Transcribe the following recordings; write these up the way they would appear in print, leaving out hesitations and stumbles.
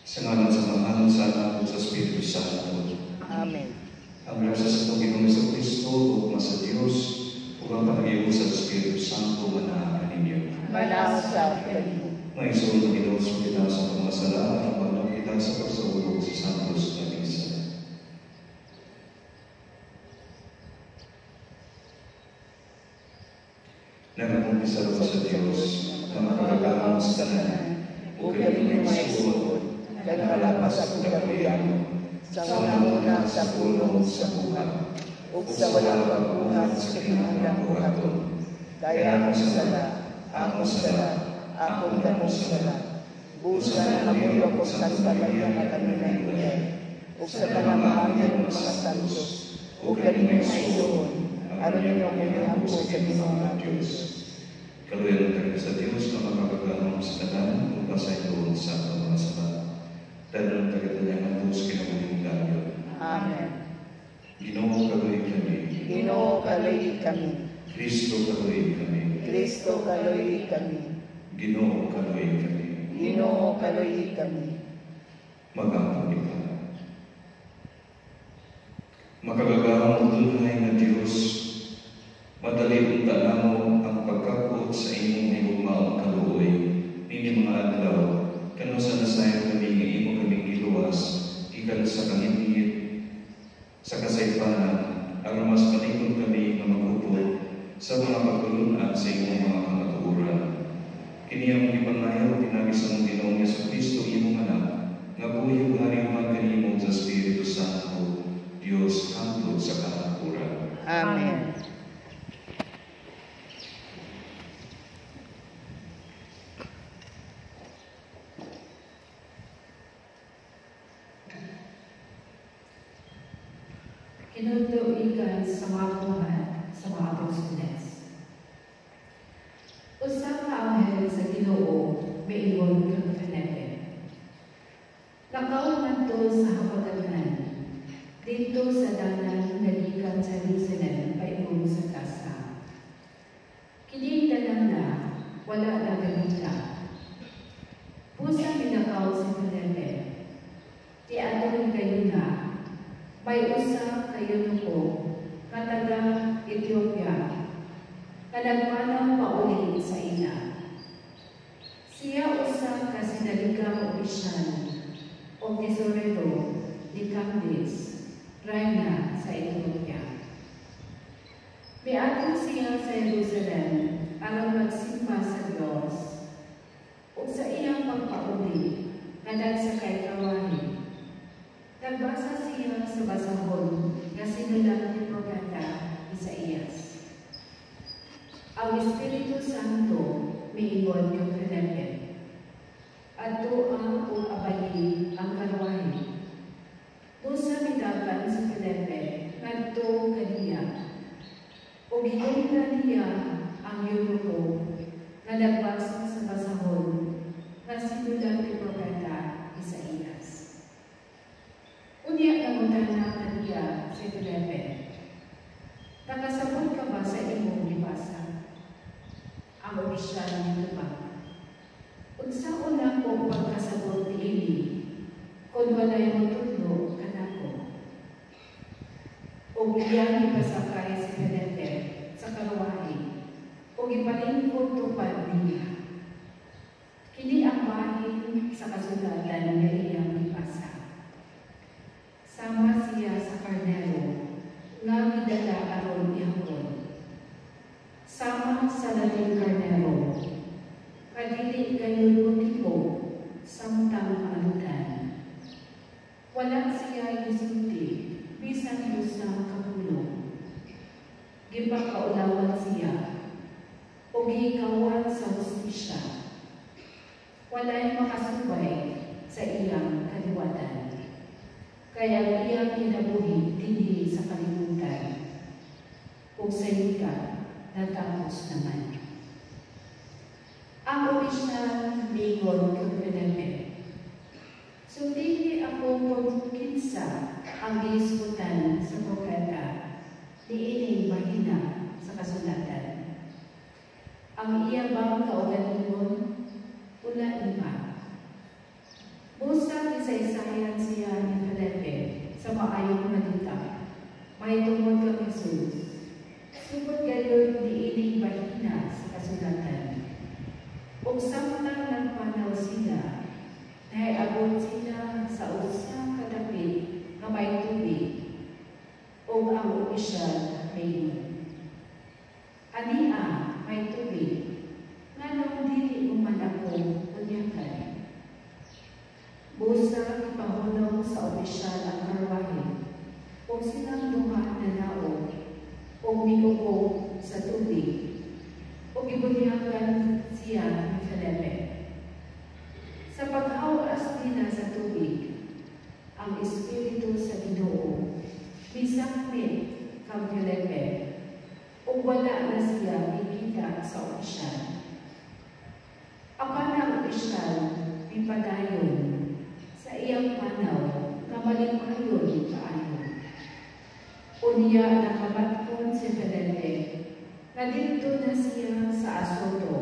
Sa ngalan sa Mahal, sa Anak, at sa Espiritu Santo. Amen. Ang grasya sa Panginoong Jesucristo, ugma sa Diyos, ug ang pag-iwas sa Espiritu Santo, manahan ninyo. Manaw sa Panginoon. May isulong ng Ginoo sa kita sa pagmasala at pagmanaw kita sa pagsaulog sa Santos na Misa. Nagamumpisa rin sa Diyos na makakagalang sa tanan, o kanilang maisulong, nagkalapas sa kagabihan, sa una sa pulong sa buhat, o sa walang pagbuhat sa kinahanglang buhaton. Kaya mo sala, akong damong sala. Busa na hamulok ko sa talaga na kami na iulay, o sa panamahayan ng mga santos, o kanilang maisulong, ano ninyong inihampo sa Ginoong Diyos. Kaluyan tayo sa Diyos na makakagalang sa tanan, o pasay doon sa mga sabat. Dahil tayo tanyang Diyos kinabuling layo. Amen. Ginoo kaluy kami. Ginoo kaluy kami. Kristo kaluy kami. Kristo kaluy kami. Ginoo kaluy kami. Ginoo kaluy kami. Magpapalipad. Makagagawang tunay na Diyos, madali unta namo ang pagkakot sa inyong higugmaong kaluoy, nini mga adlaw, kano sa nasayon kami nga imo kaming iluwas, ikan sa kanipit, sa kasaypanan, aron mas panikon kami nga magupod sa mga pagtulunan sa inyong mga kamatuoran. Kini ang ipanayaw tinagis ng Ginoong Jesucristo imong anak, nga buyog hariman kanimo sa Espiritu Santo, Diyos hangtod sa katuturan. Amen. Kinutuigan sa mga buhat sa mga apostoles. Usa ka anghel sa Ginoo miingon kang Felipe. Nakaon ngadto sa hapaganan dito sa dalan nga gikan sa Jerusalem paingon sa Gaza. Kini dalan na wala na ganita. Pusa minakaw si Felipe. Ti adto kayo na may usa kayo ko kataga Ethiopia kadagmanang pauli sa ina. Siya usa ka sinaligang opisyal o tesorero ni Candice Reina sa Ethiopia. Miadto siya sa Jerusalem aron magsimba sa Diyos o sa iyang pagpauli kadag sa kay kawahi. Nagbasa siya sa basahon nga sinulat ni Propeta Isaías. Ang Espiritu Santo miingon yung Felipe. Adto ang abayi ang karwahe. Busa midagan si Felipe ngadto kaniya. O ginulat niya ang yunuko nga nagbasa sa basahon nga sinulat ni Propeta Isaías. Unya nangutan na kaniya si Felipe. Nakasabot ka ba sa imong libasa? Ang opisyal nito ba? Unsaon na ko pagkasabot ni Eli kung walay matutlo kanako? O biyang ipasakay si Felipe sa karwahe o ipalingkod tupad niya. Kini ang bahin sa kasulatan nga iyang ipasa. Sama siya sa karnero nga gidala aron ihapon. Sama sa laling karnero, kadili kayo motibo samtang alutan. Wala siya gisulti, bisan sa kapulong. Gipakaulawan siya, o gikawan sa hustisya. Wala'y makasubay sa iyang kaliwatan. Kaya iyang kinabuhi dinhi sa kalimutan. Kung sa ika, natapos naman. Ang opisyal mingon kang Felipe. So dili ako kung kinsa ang giisgutan sa propeta ni ining mahina sa kasulatan. Ang iya bang kaugalingon? Wala iba. Busa kasaysayan siya ni Felipe sa maayong balita. May tungod kang Jesus. Sugod gayon diining bahina sa kasulatan. Ug samtang nagpanaw sila, naiabot sila sa usa ka dapit nga may tubig ug ang opisyal mayon. Ania may tubig nganong dili man ako kunyakan. Busa ipahulong sa opisyal ang karwahe ug silang duha nanao ug migugog sa tubig ug gibunyakan siya ni Felipe. Sa paghawas nila sa tubig, ang Espiritu sa Ginoo misakmit kang Felipe ug wala na siya ikita sa opisyal. Apan ang opisyal mipadayon sa iyang panaw na malimayon kaayo. Unya nakabatkon si Felipe na dito na siya sa Azoto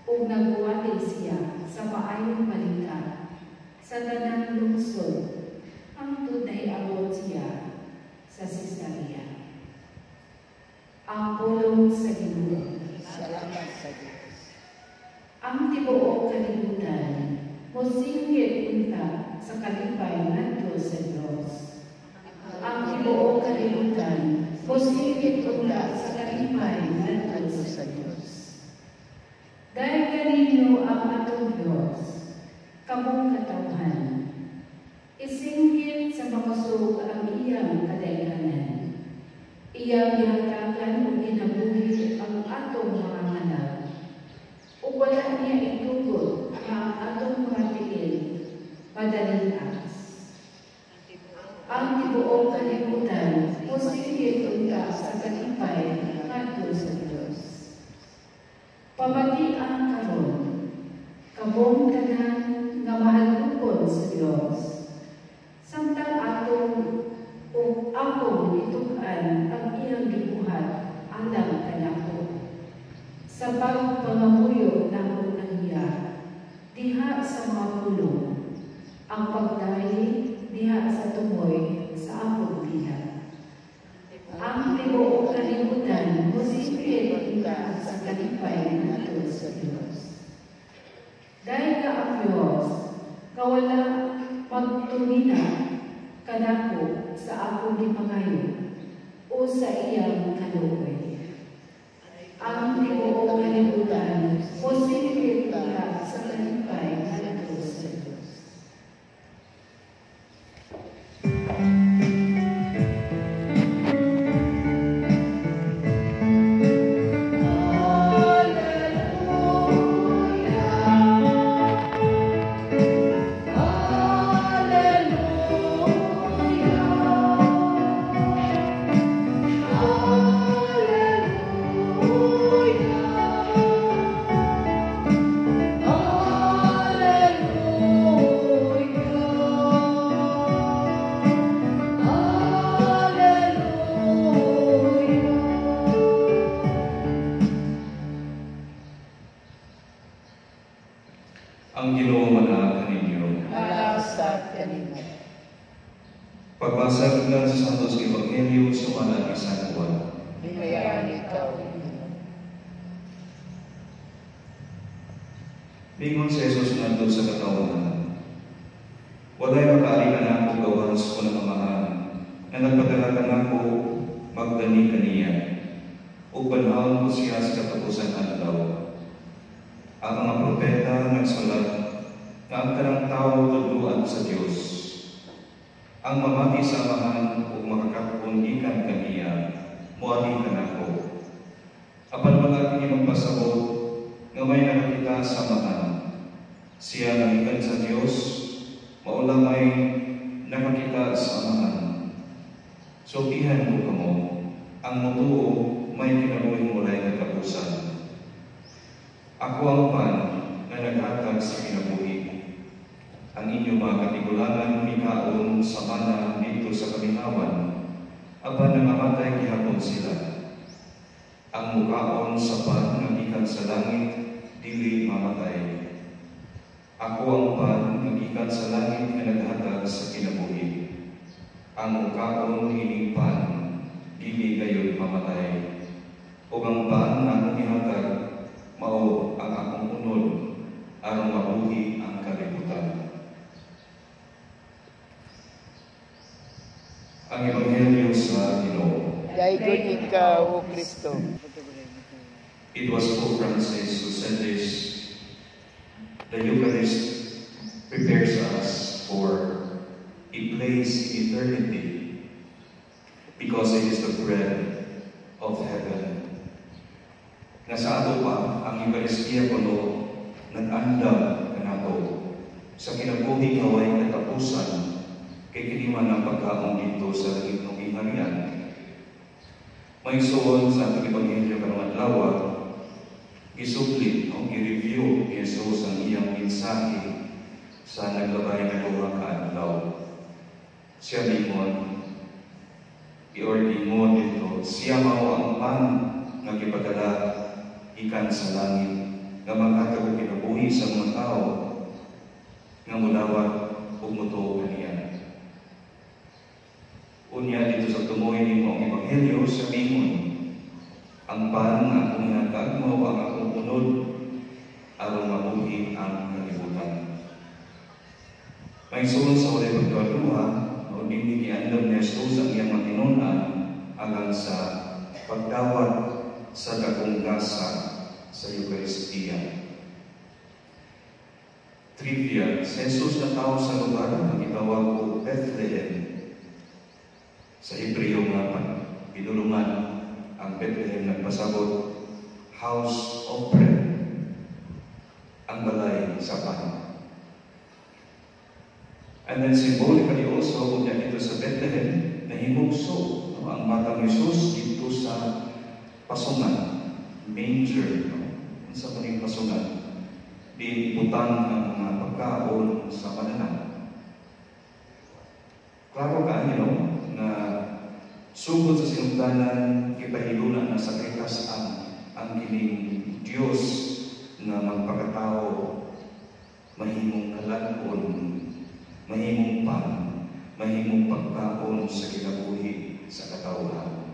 ug nagwali siya sa maayong balita sa tanang lungsod hangtod naiabot siya sa Cesarea. Ang pulong sa Ginoo. Salamat sa Diyos. Ang tibuok kalibutan mosinggit unta sa kalipay ngadto sa Dios. Ang tibuok kalibutan mosinggit unta sa kalipay ngadto sa Dios. Dahil kaninyo ang atong Dios, kamong katawhan, isinggit sa makasug ang iyang kadaykanan. Iyang gihatagan o ginabuhi ang atong mga anak. O wala niya itugod ang atong mga tigil, madaling as. Ang tibuok kalibutan o sige unta sa kalipay ngadto sa Dios. Pamati ang karon, kabong tanan nga mahalukon sa Dios. Samtang atong o akong itukan ang iyang gibuhat alang kanako. Sa pagpangamuyo ng unang iya, diha sa mga pulong, ang pagdahi diha sa tumoy sa akong diha. Ang tibuok kalibutan musipit ika sa kalipay nato sa Dios. Dahil ka ang Dios, kawala magtumina kanako sa akong gipangayo o sa iyang kaluoy. Ang tibuok kalibutan musipit ika sa kalipay nato sa Dios. Ang Ginoo manaag kaninyo. Malasad kanimo. Pagbasa nga sa Santos Ebanghelyo sumala ni San Juan. Himayan ikaw, Ginoo. Mingon si Jesus nandun sa katawhan. Walay makaalikan ako gawan sa kunamahan na nagpadala ako magdani kaniya. O panahon ko siya sa katapusan adlaw. Ang mga propeta nagsulat na ang kanang tao tudluan sa Diyos. Ang mamati sa amahan o makakapon ikan kaniya, muali kanako. Apan mga kini magpasabot, nga may nakakita sa amahan. Siya nangikan sa Diyos, maula may nakakita sa amahan. So ihan ko kamo, ang mutuo may kinabuhi mulay katapusan. Ako ang pan na naghatag sa kinabuhi. Ang inyong mga katigulangan mikaon sa mana dito sa kaminawan, apan nangamatay gihapon sila. Ang mukaon sa pan nga gikan sa langit, dili mamatay. Ako ang pan nga gikan gikan sa langit nga naghatag sa kinabuhi. Ang mukaon ining pan dili gayud mamatay. Ug ang pan nga akong ihatag mao ang akong unod aron mabuhi ang kalibutan. Ang Ebanghelyo sa Ginoo. Dayon ikaw, O Kristo. It was Pope Francis who said this: the Eucharist prepares us for a place in eternity because it is the bread of heaven. Nga sa ato pa, ang Eucharistia kuno nag-andam kanato sa kinabuhi nga way katapusan kay kini man ang pagkaon dito sa langit ng Gingharian. May suon sa atong Ebanghelyo karong adlaw, gisublit o i-review ni Jesus ang iyang mensahe sa naglabay na duha ka adlaw. Siya limon, i-ordin mo dito, siya mao ang pan nga gipadala ikan sa langit, nga maghatag og kinabuhi sa mga tao nga mulawat ug mutuo kaniya. Unya dito sa tumuoy nimo ang Ebanghelyo sa limon, ang pan nga akong ihatag mao ang akong unod aron mabuhi ang kalibutan. May suon sa walay pagduha o hindi giandam ni Jesus ang iyang matinun-an alang sa pagdawat sa dakong gasa sa Eucharistia. Trivia: si Jesus na tao sa lugar na gitawag o Bethlehem. Sa Hebreo nga pinulungan ang Bethlehem nagpasabot house of bread, ang balay sa pan. And then symbolically also, kung dito sa Bethlehem, nahimugso ang batang Jesus dito sa pasungan, manger, sa maning pasungan, di butang ang mga pagkaon sa pananan. Klaro ka, na sugod sa sinugdanan, kipahilunan na sa kaytasan ang kining Diyos na magpakatao, mahimong kalanon, mahimong pan, mahimong pagkaon sa kinabuhi sa katawhan.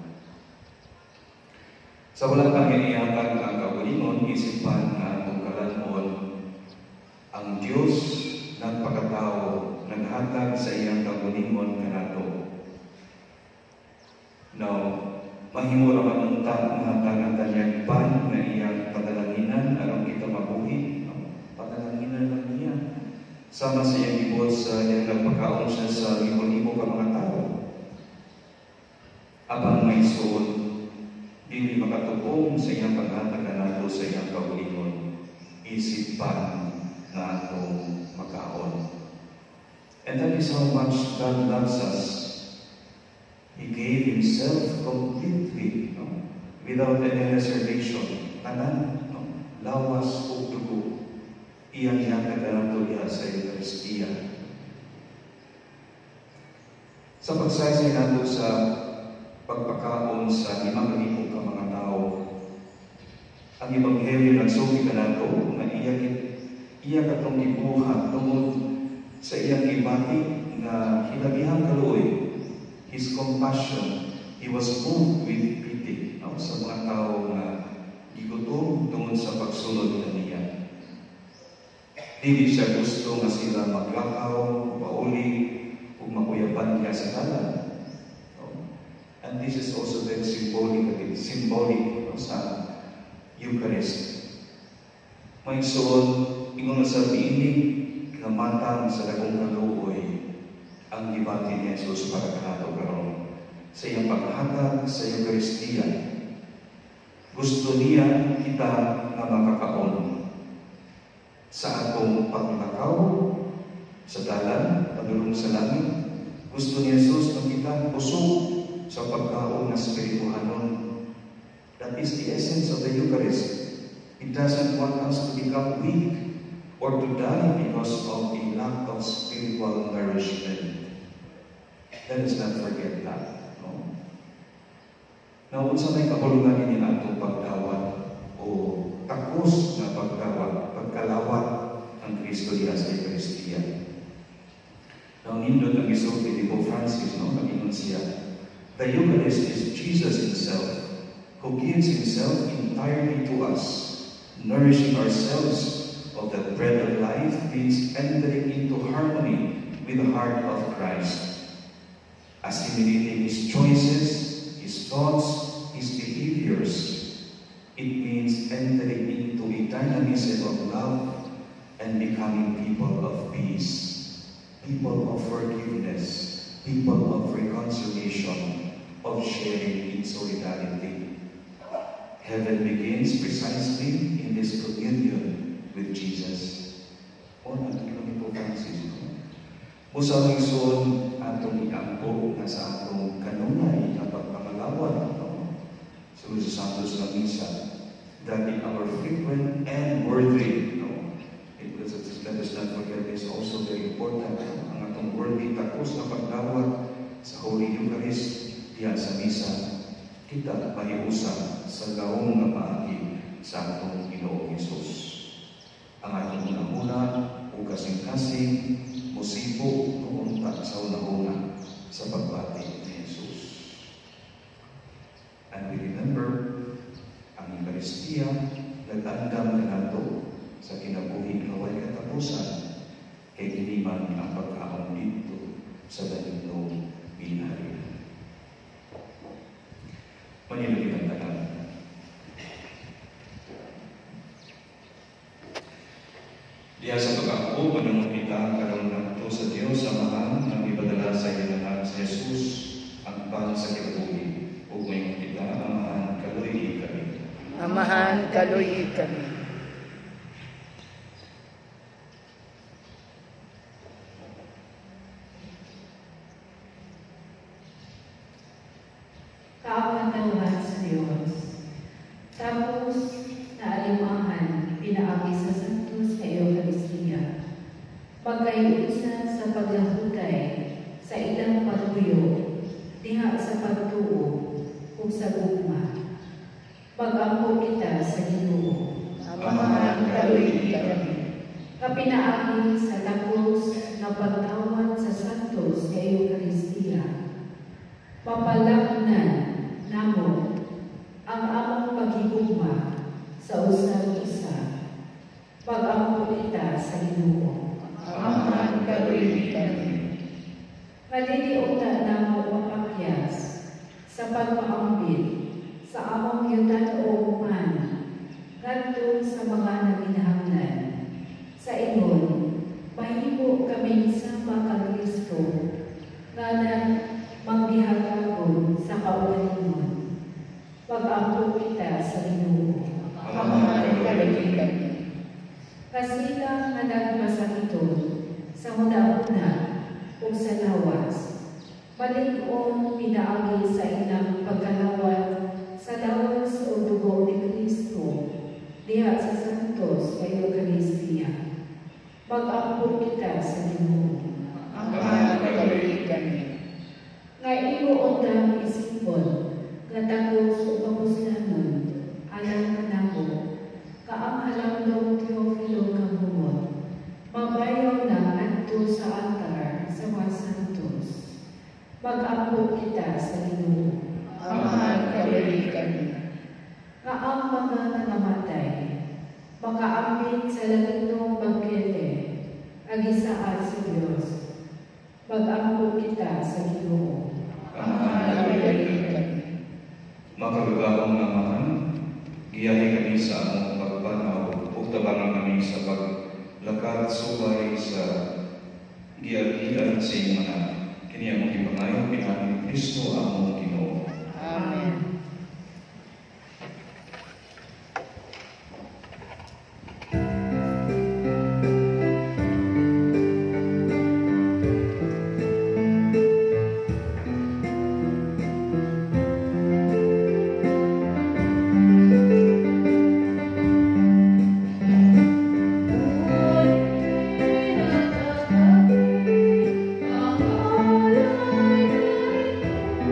Sa walang pangyayatag ang kaulingon, isipan na itong kalanon, ang Diyos nagpakatao, naghatag sa iyang kaulingon kanato. Now, mahimo ra man unta mahatag ang kanyang pan na iyang padalanginan aron kita mabuhi. Padalanginan lang niya. Sama sa iyang gibot sa iyang nagpakaon siya sa libo-libo ka mga tao. Abang may suod, dili makatupong sa iyang paghatag kanato sa iyang kaulingon. Isip pan na atong makaon. And that is how much God loves us. He gave Himself completely, without any reservation. Tanan, lawas o dugo, iyang ihatag nato diha sa Eucharistia. Sa pagsaysay nato sa pagpakaon sa 5,000 ka mga tao, ang Ebanghelyo nagsugi ka nato na iya katong ibuhat tungod sa iyang ibati na hinabihang kaluoy. His compassion, He was moved with pity sa mga tao na gigutom tungod sa pagsunod kaniya. Dili siya gusto nga sila maglakaw, pauli, o makuyapan niya sa talan. And this is also very symbolic sa Eucharist. May suon, ingon sa biinig na matang sa dagong kaluoy ang gibati ni Jesus para kanato karon sa iyang paghatag sa Eucharistia. Gusto niya kita na makakaon sa atong paglakaw sa dalan, padulong sa langit. Gusto ni Jesus na kita busog sa pagkaon na spirituhanon. That is the essence of the Eucharist. It doesn't want us to become weak or to die because of a lack of spiritual nourishment. Let us not forget that. Now, unsa may kapulungan ini atong pagdawat o takos na pagdawat, pagkalawat ang Kristo diha sa Eucharistia. Now, nindot ang isog ni Pope Francis, no? Mag-ingon siya, the Eucharist is Jesus Himself, who gives Himself entirely to us. Nourishing ourselves of the bread of life means entering into harmony with the heart of Christ, assimilating His choices, His thoughts, His behaviors. It means entering into a dynamism of love and becoming people of peace, people of forgiveness, people of reconciliation, of sharing in solidarity. Heaven begins precisely in this communion with Jesus. O, nagkakita ni Pope Francis. Musang isun atong iangko na sa atong kanunay na pagpangalawan. So, sa Santos na Misa, that in our frequent and worthy, let us not forget this, also very important, ang atong worthy tapos na paglawat sa Holy Eucharist diyan sa Misa, kita mahiusa sa gawong nga paagi sa atong Ginoong Hesus. Ang atong unang-una o kasing-kasing musibo noon sa unang-una sa pagbati ni Jesus. And we remember ang Eucharistia nag-andam kanato sa kinabuhi nga way katapusan kay kiniman ang pagkaon dito sa dalintong binaharian. Manilagin ang tanan. Diya sa pag-ako, panunong kita karoon na ito sa Diyos sa mahal na ipadala sa ilahan sa Jesus ang pan sa kinabuhi. Huwag may kita, amahan kaluy kami. Amahan kaluy kami. Kaawat-awat sa Diyos. Tapos, naalimahan, pinaagi sa Santos sa Eucharistia. Pagkaiusa sa paglahutay sa ilang pagtuyo, diha sa pagtuo o sa gugma. Pag-ampo kita sa Ginoo. Amahan kaluy kami. Kapinaagi sa tapos na pagtawad sa Santos sa Eucharistia. Papalaknan namo ang among paghigugma sa usag-usa. Pag-ampo kita sa Ginoo. Amahan kaluy kami. Maliliutan namo mapakyas sa pagpaambit sa among yutan o uman ngadto sa mga naginahanglan. Sa ingon, mahimo kami sama kang Kristo nga manggihagapon sa kaugalingon. Pag-ampo kita sa Ginoo. Amahan kaluy kami. Kasila nga nagmasakiton sa una-una o sa lawas, balik-on pinaagi sa ilang pagkalawat sa lawas o dugo ni Kristo diha sa Santos sa Eucharistia. Pag-ampo kita sa Ginoo. Amahan kaluy kami. Nga iyo ondang isipon, nga takos o kapuslanon, alang kanako, kaamhalang daw Teofilo kamuot, mabayaw na adto sa altar sa mga Santos. Mag-ampo kita sa Ginoo. Amahan kaluy kami. Nga ang mga nangamatay, makaambit sa langitong bangkete, agisaan sa Diyos. Mag-ampo kita sa Ginoo. Amahan kaluy kami. Makagagawang namahan, giyahi kami sa among pagpanaw, ug tabangan kami sa paglakad subay sa giyagian sa iyong anak. Kini among ipangayo pinamit Kristo among Ginoo. Amen. Ang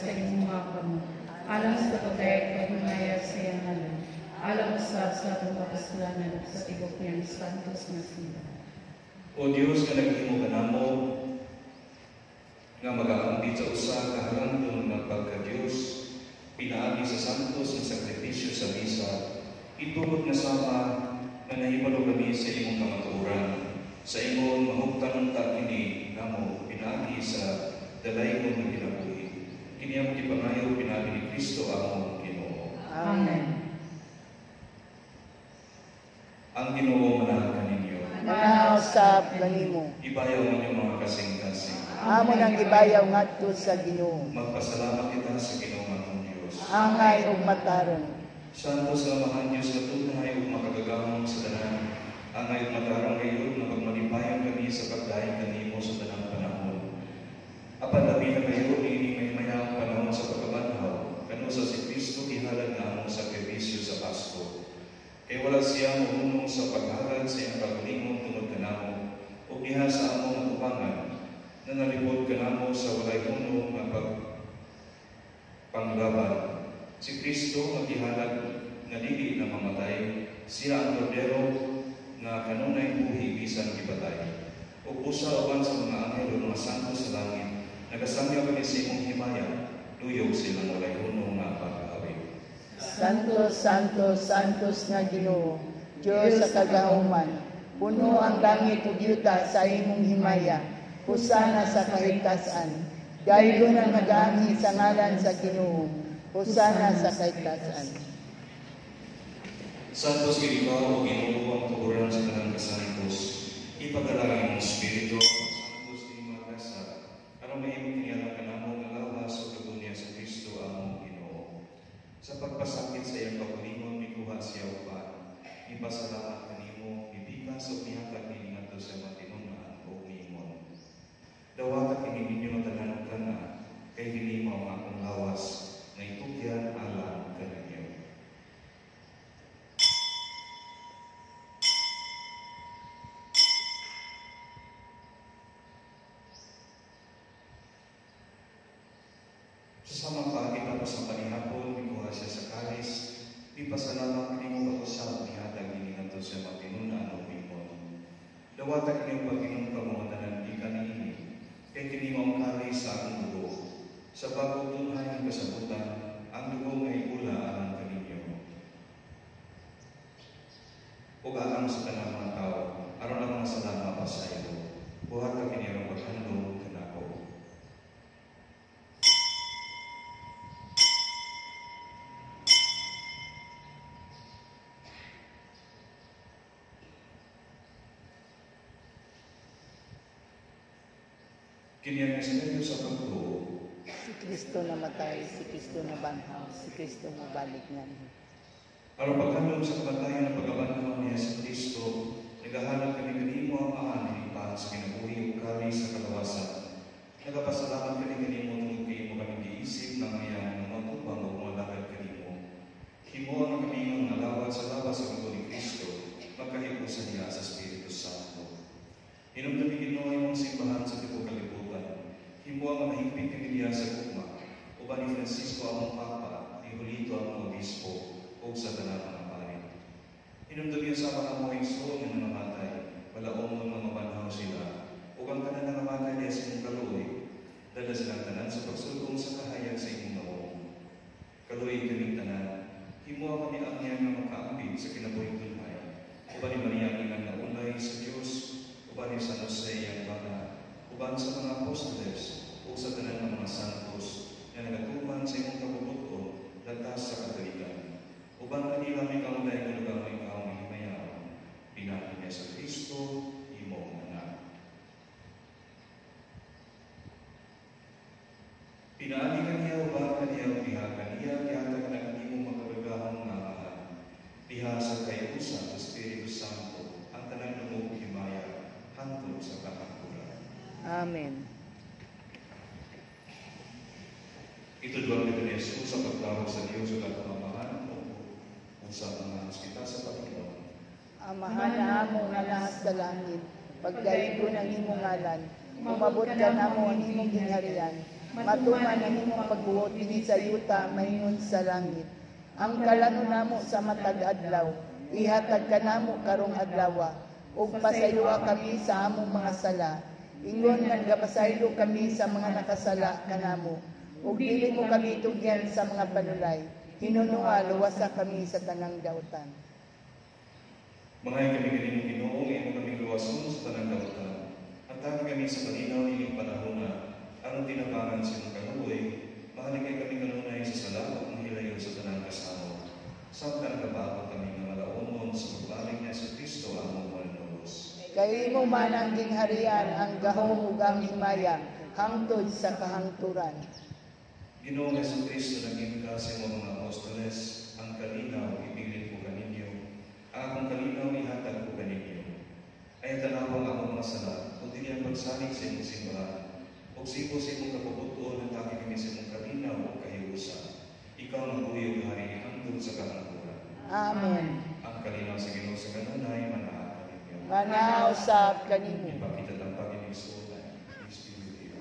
sa imong hapon mo. Alang sa pagkayag pagmaya sa iyang halal. Alang sa atong kapasalanan sa tibok niyang santos nga simba. O Diyos, nga naghimo kanamo nga mag-aambit sa usa ka halangdon nga pagka-Diyos, pinaagi sa santos nga sakripisyo sa misa, itulot nga sama nga nahibalo kami sa imong kamatuoran, sa imong mahugtan ta kini namo pinaagi sa dalay mo nga kinabuhi. Kini ang gipangayo pinaagi ni Kristo among Ginoo. Amen. Ang Ginoo manahan kaninyo. Manahaw sa ganimo. Ibayaw ninyo mga kasing-kasing. Amo nang gibayaw ngadto sa Ginoo. Magpasalamat kita sa Ginoo atong Dios. Angay ug mataron. Santos nga mahal Diyos na tunay ug makagagamon sa tanan. Angay ug matarong kayo na magmalipayan kami sa pagdayon kanimo sa tanang panahon. Apan labi na kayo ni may mayang panahon sa pagkabanhaw. Kano sa si Kristo ihalad na among sakripisyo sa Pasko. Kay wala siya mahunong sa paghalad sa iyang paglingon tungod kanamo o diha sa among atubangan na nalipod kanamo sa walay hunong nga panglaban. Si Kristo maghihalad nga dili na mamatay, siya ang kordero nga kanunay buhi bisan gipatay. Ug usa uban sa mga anghel nga santo sa langit, nagasangyaw kami sa imong himaya, luyog silang walay hunong nga pag-awit. Santos, Santos, Santos nga Ginoo, Diyos sa kagahuman, puno ang langit ug yuta sa imong himaya, husana sa kahigtasan. Gaygon ang nag-aanhi sa ngalan sa Ginoo, husana sa kahigtasan. Santos ikaw o Ginoo ang tuguran sa tanang kasantos, ipadala ang imong espiritu, santos ni magkasa, aron mahimong kiniyalang kanamo nga lawas o kagunya sa Kristo among Ginoo. Sa pagpasakit sa iyang paglingon, mikuha siya upan. Ipasalamat kanimo, bibigas o nihatag ni ngadto sa matinungan o niimon. Dawat kini ninyo tanan kana, kay dili mao ang akong lawas, na itugyan alang kaninyo. Sa samang pagit ako sa panihapon, mikuha siya sa kalis, ipasalamat kanimo pag-usap nihatag ni ngadto sa matinungan o niimon. Dawat kini pag-inom ka mga tanan di kanini, kay kini mao kalis sa akong dugo. Sa bagong tunhay ng kasabutan, ang dugo ngay ula alang kaninyo. Ug alang sa tanang mga tao, aron ang mga salama pa sa iyo. Buhat ka kini ang paghandom kanako. Kini ang misteryo sa pagtuo. Si Kristo namatay, si Kristo nabanhaw, si Kristo mabalik nga. Aron paghandom sa kamatayan ng pagkabanhaw ni Yesu Kristo, nagahanap kami kanimo ang ahan sa kinabuhi ug kami sa kalawasan. Nagapasalamat kami kanimo tungod kay mo kami giisip na ngayon na matupang o malakad kanimo. Himo ang kami nga lawat sa lawas sa kabuhi ni Kristo, magkahipusan niya sa Espiritu Santo. Hinumdumi Ginoo imong simbahan sa tibuok kalibutan. Himo ang mahigpit kami diha sa gugma, uban ni Francisco among Papa, ni Julito among Obispo, ug sa tanan mga pari. Hinumdumi sa mga mo igsoon nga namatay, balaong mo mga banhaw sila, ug ang tanan nga namatay diha sa imong kaluoy, dala silang tanan sa pagsulong sa kahayag sa imong naong. Kaluoy kaming tanan, himo ang kami angyan nga makaambit sa kinabuhing tunay, uban ni Maria ang naulay sa Dios, uban ni San Jose ang bana, uban sa mga apostoles, o sa tanan ng mga santos, na nagatuman sa imong kabubuton, latas sa katalikan. Uban kanila may kaunday nga lugar may ikaw may himayaw, pinahin niya sa Kristo, imong anak. Pinaani kaniya, uban kaniya, diha kaniya, dihatag na kanimong makagagahang nga mahal. Diha sa kayusan sa Espiritu Santo, ang tanan ng himaya, hantod sa kahangturan. Amen. Ituduan nito ni Jesus sa pagtawag sa Diyos sa kapamamahan o sa mga hospital sa Panginoon. Amahan na amo nga lahat sa langit, pagdaigo ng imong ngalan, umabot ka namo ang imong gingharian, matuman ang imong pagbuot dinhi sa yuta maingon sa langit. Ang kalano namo sa matag adlaw, ihatag kanamo karong adlaw, ug pasayloa kami sa among mga sala. Ingon nga gapasaylo kami sa mga nakasala kanamo, ug dili mo kami tugyan sa mga panulay. Hinunua luwasa kami sa tanang dautan. Mga kami kanimo Ginoo, imo kami luwason sa tanang dautan. At kami sa palinaw ining panahon na aron tinabangan sa imong kaluoy, mahaligay kami kanunay sa sala ug hilayon sa tanang kasama. Samtang kabago kami nga malaunon sa pagbalik niya sa Kristo among Manlubos. Kay imo man ang gingharian, ang gahom ug ang himaya, hangtod sa kahangturan. Ginoong Jesucristo, naging ka sa imong mga apostoles, ang kalinaw ibiglin ko kaninyo, ang akong kalinaw ihatag ko kaninyo. Ay tanawang akong mga sala, kung dili ang pagsalig sa imong simbahan, ug sipo sa imong kapabutuon at taki kami sa imong kalinaw o kahiusa. Ikaw ang buhay ug hari hangtod sa kahangturan. Amen. Ang kalinaw sa Ginoo sa kanunay manaag kaninyo. Manausap kanimo. Ipakita ang Panginoong Sultan, Espiritu.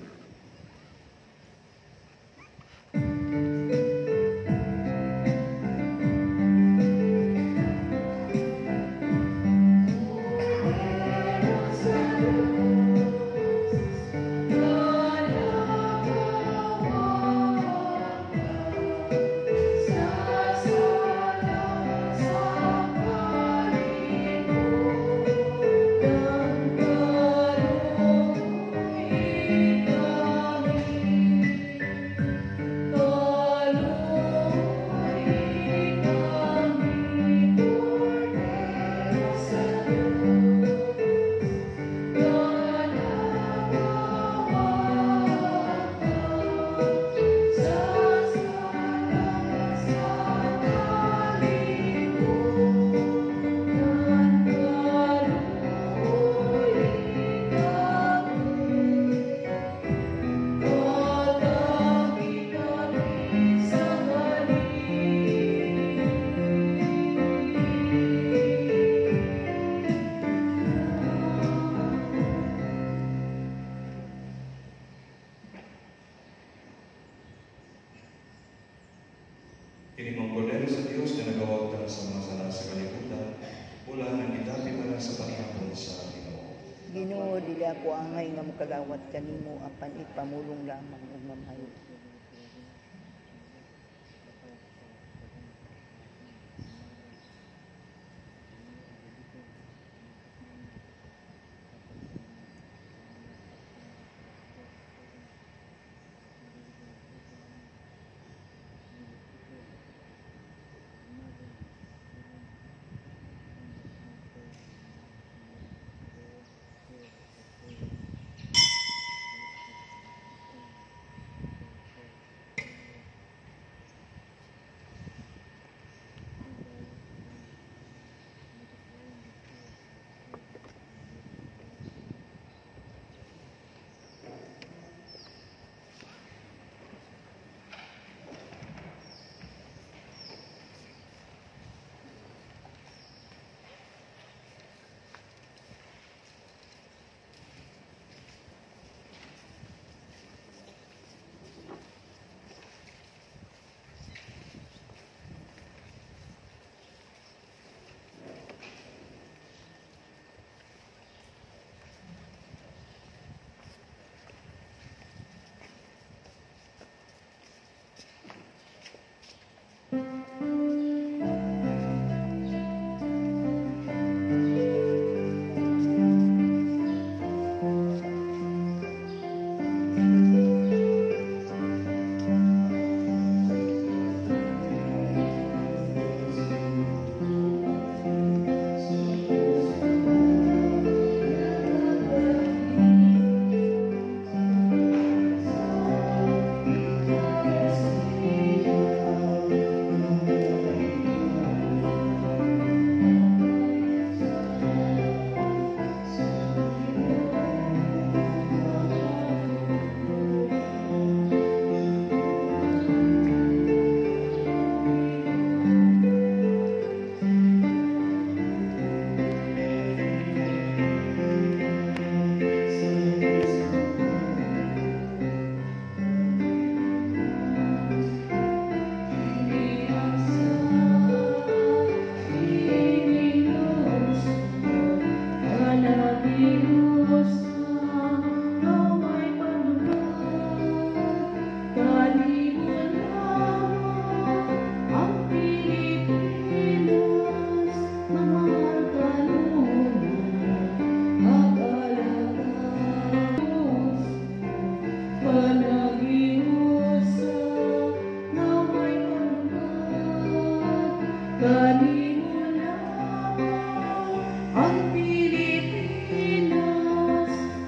Kini mga kordero sa Diyos na nagawag ka sa mga sala sa kalibutan, pula ng gitapi para sa panihapon sa Ginoo. Ginoo, dili ako angay nga mokalawat kanimo, apan ipamulong lamang ug mamayo. kanimo na ang Pilipinas,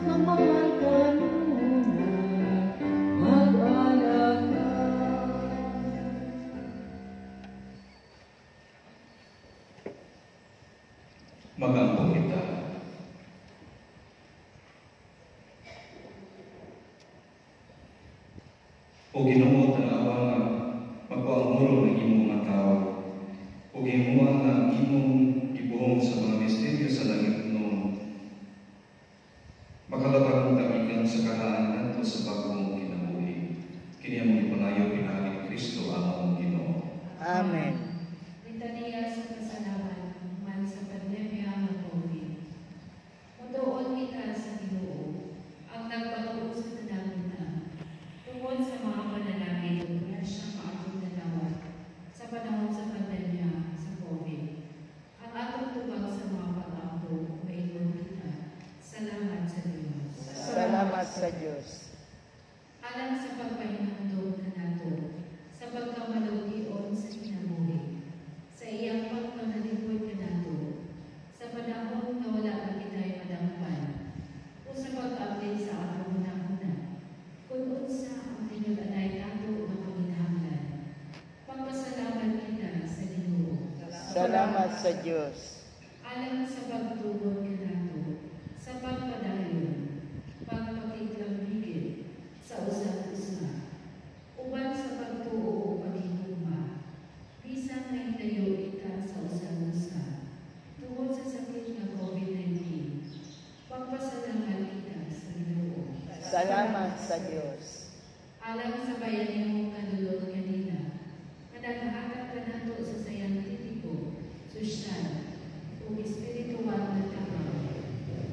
nga mahal kanunay mag-alaga. Magampo kita. O Ginoo, tanawa nga magpaamuro ng imong mga tao. O gimuha nga ang imong gibuhong sa mga misteryo sa langit noon. Makalabang tagikan sa kahaan nato sa bagong kinabuhi. Kini among ipanayo pinahaling Kristo among Ginoo. Amen. Litania sa kasalanan man sa pandemya ng COVID. Mutuon kita sa Ginoo ang nagpatuo sa tanang na tungkol sa mga panalangin na siya maabot na dawat sa panahon sa pandemya sa COVID. Ang atong tubag sa mga pag-ampo, maingon kita. Salamat sa Diyos. Salamat sa Diyos. Alang sa pagpahinandog na nato, sa pagkamalugyon sa kinabuhi, sa iyang pagkamalipod na nato, sa panahon na wala na kita'y madampan, o sa pag-update sa atong unang-una, kung unsa ang pinag-anay nato ng panginahanglan. Pagpasalamat kita sa Ginoo. Salamat sa Diyos. Alang sa pagtugon ka nato, sa pagpadayon, pagpakiglambigit sa usap-usap, uban sa pagtuo o paghihuma, bisan na hitayo kita sa usap-usap, tungkol sa sakit ng COVID-19, pagpasalamat kita sa Ginoo. Salamat sa Diyos. Alang sa bayanihong kadulot kanina, mananahakat ka nato sa sayantipiko, sosyal, o espiritual na tama,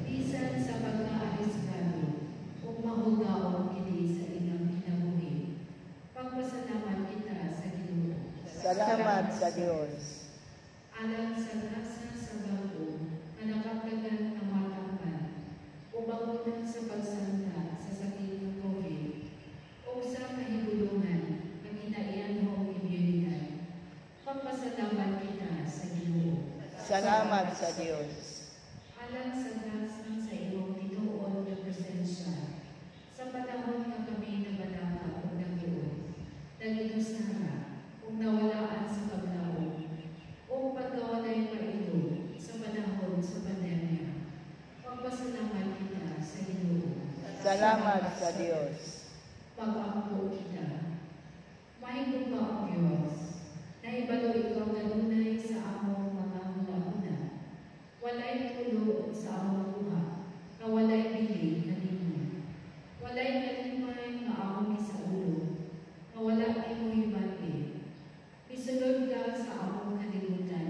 bisan sa pagka-arisgado, o mahugaon kini sa ilang kinabuhi. Pagpasalamat kita sa Ginoo. Salamat sa Diyos. Alang sa grasa sa bago, na nakapdagan ng matampan, o bangunan sa pagsanta sa sakit ng COVID, o sa kahigulungan ng kinaianhong immunidad. Pagpasalamat kita sa Ginoo. Salamat sa Diyos. Alang sa grasa sa iyong tinuod na presensya, sa panahon nga kami nabadaka o nagiyon, naginusara, o nawalaan sa paglaon, o pagkawalay mailo sa panahon sa pandemya. Pagpasalamat kita sa Ginoo. Salamat sa Diyos. Pag-ampo kita. Mahigong ba ang Diyos, na ibalo ikaw kanunay sa among mga hula-hula. Walay tulo sa among buha, na walay bili kanino. Walay kalimay nga among isaulo, na wala imo hibati. Misulod ka sa among kalibutan,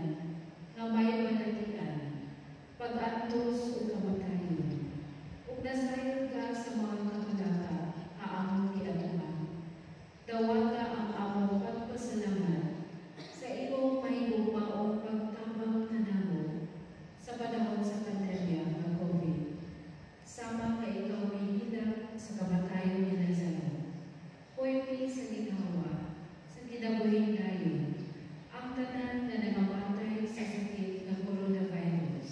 na may manatian, pag-antos o kamatayon. Ug nasayon ka sa mga katulaka, among giatuman. Dawata ang among pagpasalamat sa imong mahigugmaong pagtabang na namo sa panahon sa pandemya ng COVID. Sama ka ikaw mahilak sa kamatayon ni Lazaro. Pwede sa ginawa, sa kinabuhin gayon, ang tanan na namamatay sa sakit ng coronavirus.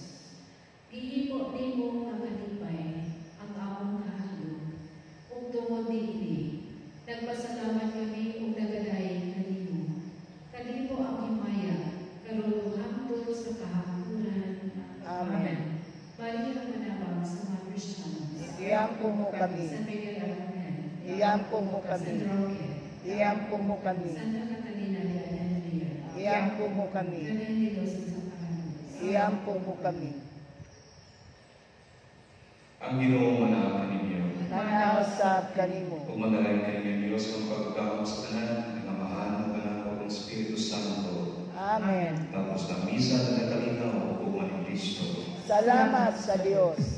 Gihimo nimo ang kalipay ang among kahadlok. Ug tungod niini, nagpasalamat kami ug nagadayon kanimo. Kanimo ang himaya karon hangtod sa kahangturan. Amen. Bali ang manabang sa mga Kristiyano. Iyampo mo kami. Sa Bigalanan. Iyampo mo kami. Sa Roque. Iyampo mo kami. Santa Catalina de Alejandria. Iyampo mo kami. Galing ni Los sa Panginoon. Iyampo mo kami. Ang Ginoo manahan ninyo. Nanausap kanimo. Kung madalay kayo ng Diyos ang pagkakam sa tanan, ng amahan ng anak ng Espiritu Santo. Amen. Tapos na misa na nakalinaw o kuman ng Kristo. Salamat sa Diyos.